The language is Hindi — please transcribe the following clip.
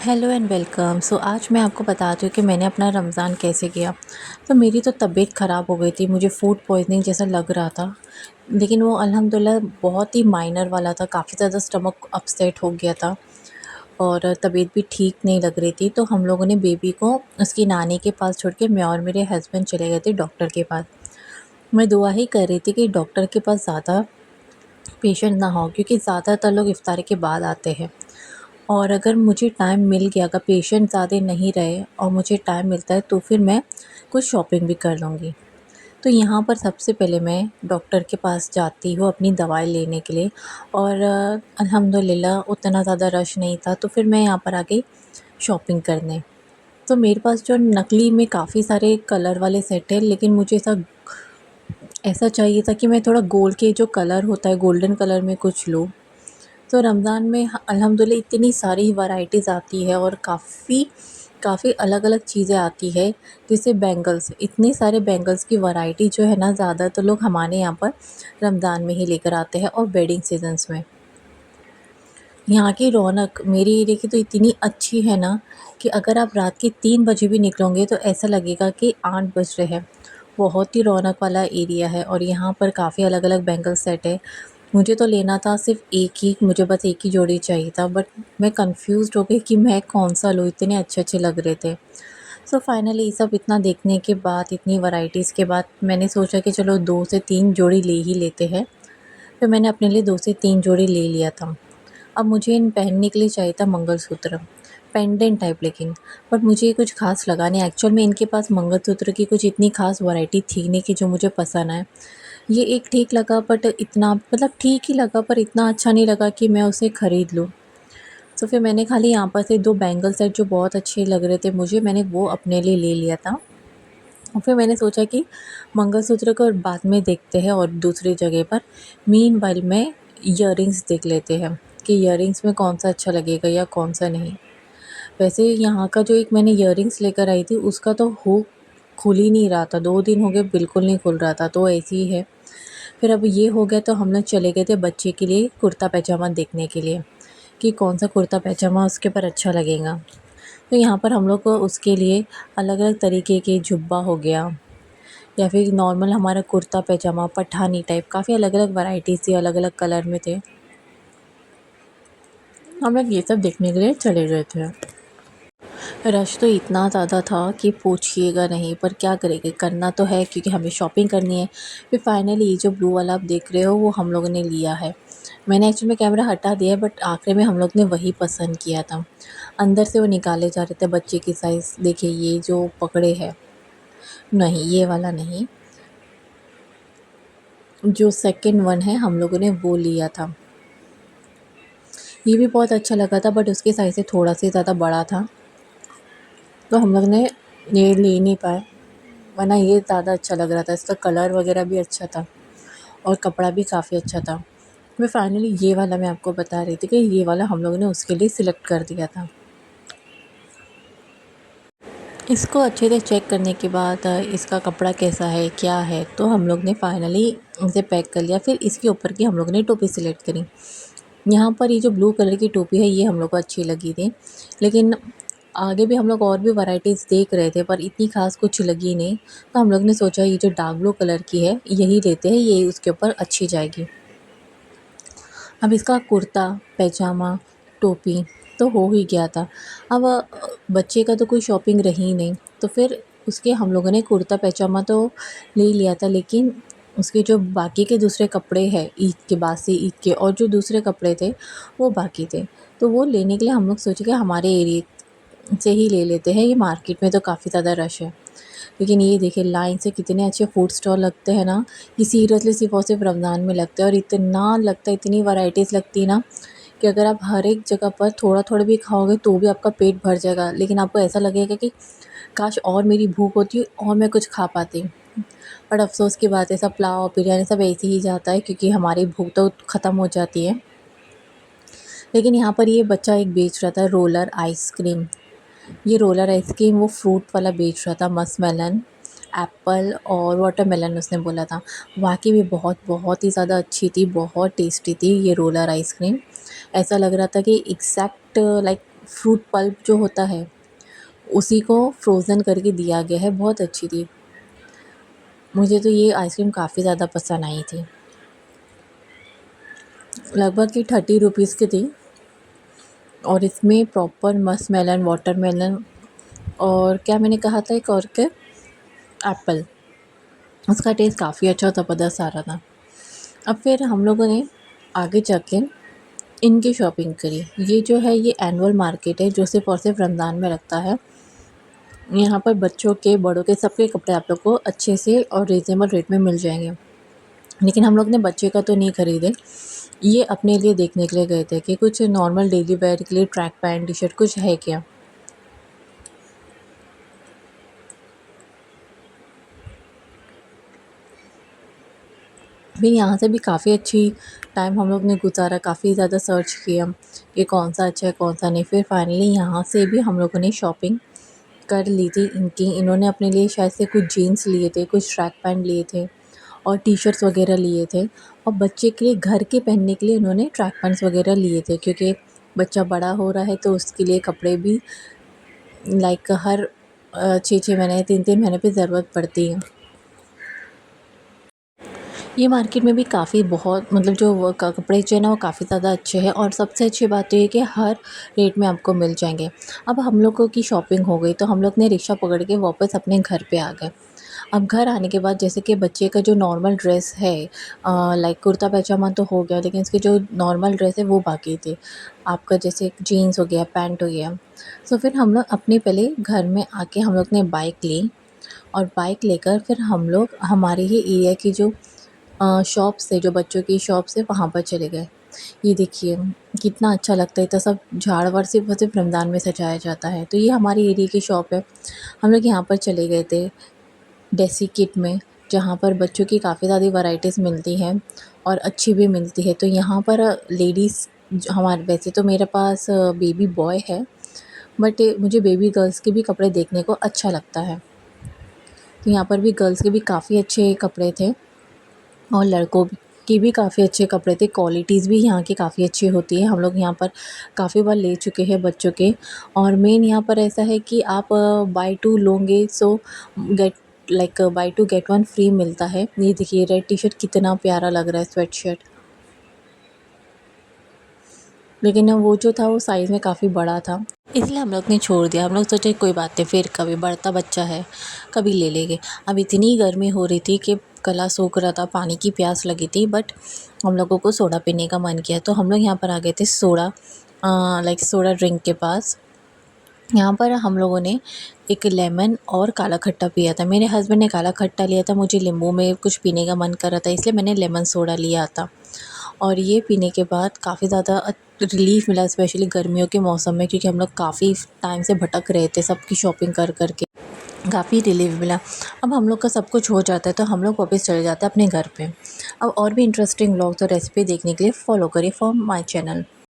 Hello and welcome. आज मैं आपको बताती हूँ कि मैंने अपना रमज़ान कैसे किया। तो मेरी तो तबीयत ख़राब हो गई थी, मुझे फ़ूड पॉइज़निंग जैसा लग रहा था। लेकिन वो अल्हम्दुलिल्लाह बहुत ही माइनर वाला था, काफ़ी ज़्यादा स्टमक अपसेट हो गया था और तबीयत भी ठीक नहीं लग रही थी। तो हम लोगों ने बेबी को उसकी नानी के पास छोड़ के मैं और मेरे हस्बैंड चले गए थे डॉक्टर के पास। मैं दुआ ही कर रही थी कि डॉक्टर के पास ज़्यादा पेशेंट ना हो, क्योंकि ज़्यादातर लोग इफ्तारी के बाद आते हैं। और अगर मुझे टाइम मिल गया, अगर पेशेंट ज़्यादा नहीं रहे और मुझे टाइम मिलता है तो फिर मैं कुछ शॉपिंग भी कर लूँगी। तो यहाँ पर सबसे पहले मैं डॉक्टर के पास जाती हूँ अपनी दवाई लेने के लिए। और अल्हम्दुलिल्लाह उतना ज़्यादा रश नहीं था, तो फिर मैं यहाँ पर आ गई शॉपिंग करने। तो मेरे पास जो नकली में काफ़ी सारे कलर वाले सेट हैं, लेकिन मुझे ऐसा ऐसा चाहिए था कि मैं थोड़ा गोल्ड के जो कलर होता है, गोल्डन कलर में कुछ लूँ। तो रमज़ान में अल्हम्दुलिल्लाह इतनी सारी वैराइटीज़ आती है और काफ़ी काफ़ी अलग-अलग चीज़ें आती है। जैसे बैंगल्स, इतने सारे बैंगल्स की वैराइटी जो है ना, ज़्यादातर लोग हमारे यहाँ पर रमज़ान में ही लेकर आते हैं और वेडिंग सीज़न्स में। यहाँ की रौनक मेरे एरिया की तो इतनी अच्छी है ना, कि अगर आप रात के 3 बजे भी निकलोगे तो ऐसा लगेगा कि 8 बज रहे हैं। बहुत ही रौनक वाला एरिया है और यहाँ पर काफ़ी अलग-अलग बैंगल सेट है। मुझे तो लेना था सिर्फ़ एक ही, मुझे बस एक ही जोड़ी चाहिए था, बट मैं कन्फ्यूज़्ड हो गई कि मैं कौन-सा लूँ, इतने अच्छे-अच्छे लग रहे थे। सो फाइनली ये सब इतना देखने के बाद, इतनी वैराइटीज़ के बाद मैंने सोचा कि चलो 2 से 3 जोड़ी ले ही लेते हैं। फिर मैंने अपने लिए 2 से 3 जोड़ी ले लिया था। अब मुझे इन पहनने के लिए चाहिए था मंगलसूत्र, पेंडेंट टाइप लेकिन, बट मुझे ये कुछ ख़ास लगा नहीं। एक्चुअल में इनके पास मंगलसूत्र की कुछ इतनी ख़ास वैराइटी थी नहीं कि जो मुझे पसंद आए। ये एक ठीक लगा, बट इतना मतलब ठीक ही लगा, पर इतना अच्छा नहीं लगा कि मैं उसे ख़रीद लूँ। तो फिर मैंने खाली यहाँ पर से 2 बैंगल सेट जो बहुत अच्छे लग रहे थे मुझे, मैंने वो अपने लिए ले लिया था। और फिर मैंने सोचा कि मंगलसूत्र को बाद में देखते हैं और दूसरी जगह पर, मीनवाइल में इयररिंग्स देख लेते हैं कि इयररिंग्स में कौन-सा अच्छा लगेगा या कौन-सा नहीं। वैसे यहाँ का जो एक मैंने इयररिंग्स लेकर आई थी उसका तो हुक खुल ही नहीं रहा था, 2 दिन हो गए बिल्कुल नहीं खुल रहा था, तो ऐसे ही है। फिर अब ये हो गया तो हम लोग चले गए थे बच्चे के लिए कुर्ता पैजामा देखने के लिए, कि कौन-सा कुर्ता पैजामा उसके ऊपर अच्छा लगेगा। तो यहाँ पर हम लोग को उसके लिए अलग-अलग तरीके के जुब्बा हो गया या फिर नॉर्मल हमारा कुर्ता पैजामा पठानी टाइप, काफ़ी अलग-अलग वैराइटीज़ थी, अलग-अलग कलर में थे। हम लोग ये सब देखने के लिए चले गए थे। रश तो इतना ज़्यादा था कि पूछिएगा नहीं, पर क्या करेंगे, करना तो है क्योंकि हमें शॉपिंग करनी है। फिर फाइनली ये जो ब्लू वाला आप देख रहे हो वो हम लोगों ने लिया है। मैंने एक्चुअल में कैमरा हटा दिया है, बट आखिर में हम लोग ने वही पसंद किया था। अंदर से वो निकाले जा रहे थे बच्चे की साइज़। देखिए ये जो पकड़े है, नहीं ये वाला नहीं, जो सेकंड वन है हम लोगों ने वो लिया था। ये भी बहुत अच्छा लगा था, बट उसके साइज़ से थोड़ा सा ज़्यादा बड़ा था, तो हम लोग ने ये ले नहीं पाए, वरना ये ज़्यादा अच्छा लग रहा था। इसका कलर वगैरह भी अच्छा था और कपड़ा भी काफ़ी अच्छा था। मैं फाइनली ये वाला मैं आपको बता रही थी कि ये वाला हम लोगों ने उसके लिए सिलेक्ट कर दिया था। इसको अच्छे से चेक करने के बाद इसका कपड़ा कैसा है, क्या है, तो हम लोग ने फाइनली इसे पैक कर लिया। फिर इसके ऊपर की हम लोगों ने टोपी सिलेक्ट करी। यहाँ पर ये जो ब्लू कलर की टोपी है ये हम लोग को अच्छी लगी थी, लेकिन आगे भी हम लोग और भी वैराइटीज़ देख रहे थे पर इतनी ख़ास कुछ लगी नहीं। तो हम लोग ने सोचा ये जो डार्क ब्लू कलर की है यही लेते हैं, ये उसके ऊपर अच्छी जाएगी। अब इसका कुर्ता पैजामा टोपी तो हो ही गया था। अब बच्चे का तो कोई शॉपिंग रही ही नहीं, तो फिर उसके हम लोगों ने कुर्ता पैजामा तो ले लिया था, लेकिन उसके जो बाकी के दूसरे कपड़े हैं ईद के, बासी ईद के, और जो दूसरे कपड़े थे वो बाकी थे। तो वो लेने के लिए हम लोग सोचे कि हमारे एरिया से ही ले लेते हैं, ये मार्केट में तो काफ़ी ज़्यादा रश है। लेकिन ये देखिए लाइन से कितने अच्छे फूड स्टॉल लगते हैं ना, कि सीरियसली सिर्फ़ और सिर्फ रमज़ान में लगते हैं, और इतना लगता है, इतनी वैराइटीज़ लगती है ना, कि अगर आप हर एक जगह पर थोड़ा-थोड़ा भी खाओगे तो भी आपका पेट भर जाएगा। लेकिन आपको ऐसा लगेगा कि काश और मेरी भूख होती और मैं कुछ खा पाती। बट अफ़सोस की बात है, सब पुलाव, बिरयानी सब ऐसे ही जाता है क्योंकि हमारी भूख तो ख़त्म हो जाती है। लेकिन यहाँ पर ये बच्चा एक बेच रहा था रोलर आइसक्रीम। ये रोलर आइसक्रीम वो फ्रूट वाला बेच रहा था, मस्कमेलन, एप्पल और वाटरमेलन उसने बोला था। वाक़ई में बहुत बहुत ही ज़्यादा अच्छी थी, बहुत टेस्टी थी ये रोलर आइसक्रीम। ऐसा लग रहा था कि एग्ज़ैक्ट लाइक फ्रूट पल्प जो होता है उसी को फ्रोज़न करके दिया गया है, बहुत अच्छी थी। मुझे तो ये आइसक्रीम काफ़ी ज़्यादा पसंद आई थी। लगभग ये 30 रुपीज़ की थी और इसमें प्रॉपर मस्कमेलन, वाटरमेलन और क्या मैंने कहा था एक और के एप्पल, उसका टेस्ट काफ़ी अच्छा ज़बरदस्त आ रहा था। अब फिर हम लोगों ने आगे जाके इनकी शॉपिंग करी। ये जो है ये एनुअल मार्केट है जो सिर्फ़ और सिर्फ़ रमज़ान में लगता है। यहाँ पर बच्चों के, बड़ों के सबके कपड़े आप लोग को अच्छे से और रीज़नेबल रेट में मिल जाएंगे। लेकिन हम लोग ने बच्चे का तो नहीं ख़रीदे, ये अपने लिए देखने के लिए गए थे कि कुछ नॉर्मल डेली वेयर के लिए ट्रैक पैंट, टी शर्ट कुछ है क्या। फिर यहाँ से भी काफ़ी अच्छी टाइम हम लोग ने गुजारा, काफ़ी ज़्यादा सर्च किया कि कौन सा अच्छा है कौन सा नहीं। फिर फाइनली यहाँ से भी हम लोगों ने शॉपिंग कर ली थी इनकी। इन्होंने अपने लिए शायद से कुछ जीन्स लिए थे, कुछ ट्रैक पैंट लिए थे और टी-शर्ट्स वग़ैरह लिए थे और बच्चे के लिए घर के पहनने के लिए इन्होंने ट्रैक पैंट्स वग़ैरह लिए थे, क्योंकि बच्चा बड़ा हो रहा है तो उसके लिए कपड़े भी लाइक हर 6-6 महीने, 3-3 महीने पे ज़रूरत पड़ती है। ये मार्केट में भी काफ़ी बहुत मतलब जो वो कपड़े जो है ना वो काफ़ी ज़्यादा अच्छे हैं और सबसे अच्छी बात ये है कि हर रेट में आपको मिल जाएंगे। अब हम लोगों की शॉपिंग हो गई तो हम लोग ने रिक्शा पकड़ के वापस अपने घर पे आ गए। अब घर आने के बाद जैसे कि बच्चे का जो नॉर्मल ड्रेस है, लाइक कुर्ता पैजामा तो हो गया, लेकिन इसकी जो नॉर्मल ड्रेस है वो बाकी थी। आपका जैसे जीन्स हो गया, पैंट हो गया। सो फिर हम लोग अपने पहले घर में आके हम लोग ने बाइक ली और बाइक लेकर फिर हम लोग हमारे ही एरिया की जो शॉप्स है, जो बच्चों की शॉप्स है वहाँ पर चले गए। ये देखिए कितना अच्छा लगता है, तो सब झाड़-वाड़ सिर्फ़ रमज़ान में सजाया जाता है। तो ये हमारे एरिया की शॉप है। हम लोग यहाँ पर चले गए थे डेसी किट में, जहाँ पर बच्चों की काफ़ी ज़्यादा वैराइटीज़ मिलती हैं और अच्छी भी मिलती है। तो यहाँ पर लेडीज़ हमारे, वैसे तो मेरे पास बेबी बॉय है, बट मुझे बेबी गर्ल्स के भी कपड़े देखने को अच्छा लगता है। तो यहाँ पर भी गर्ल्स के भी काफ़ी अच्छे कपड़े थे और लड़कों के भी काफ़ी अच्छे कपड़े थे। क्वालिटीज़ भी यहाँ की काफ़ी अच्छी होती है। हम लोग यहाँ पर काफ़ी बार ले चुके हैं बच्चों के। और मेन यहाँ पर ऐसा है कि आप बाय 2 लोगे so get like buy 2 get 1 free मिलता है। ये देखिए रेड टी-शर्ट कितना प्यारा लग रहा है, स्वेटशर्ट। लेकिन वो जो था वो साइज़ में काफ़ी बड़ा था, इसलिए हम लोग ने छोड़ दिया। हम लोग सोचे कोई बात नहीं, फिर कभी, बढ़ता बच्चा है, कभी ले लेंगे। अब इतनी गर्मी हो रही थी कि गला सूख रहा था, पानी की प्यास लगी थी, बट हम लोगों को सोडा पीने का मन किया तो हम लोग यहाँ पर आ गए थे सोडा लाइक सोडा ड्रिंक के पास। यहाँ पर हम लोगों ने एक लेमन और काला खट्टा पिया था। मेरे हस्बैंड ने काला खट्टा लिया था, मुझे नींबू में कुछ पीने का मन कर रहा था, इसलिए मैंने लेमन सोडा लिया था। और ये पीने के बाद काफ़ी ज़्यादा रिलीफ़ मिला, स्पेशली गर्मियों के मौसम में, क्योंकि हम लोग काफ़ी टाइम से भटक रहे थे सबकी शॉपिंग कर कर के। काफ़ी रिलीफ़ मिला। अब हम लोग का सब कुछ हो जाता है तो हम लोग वापस चले जाते हैं अपने घर पे। अब और भी इंटरेस्टिंग व्लॉग्स और रेसिपी देखने के लिए फ़ॉलो करिए फ्रॉम माय चैनल।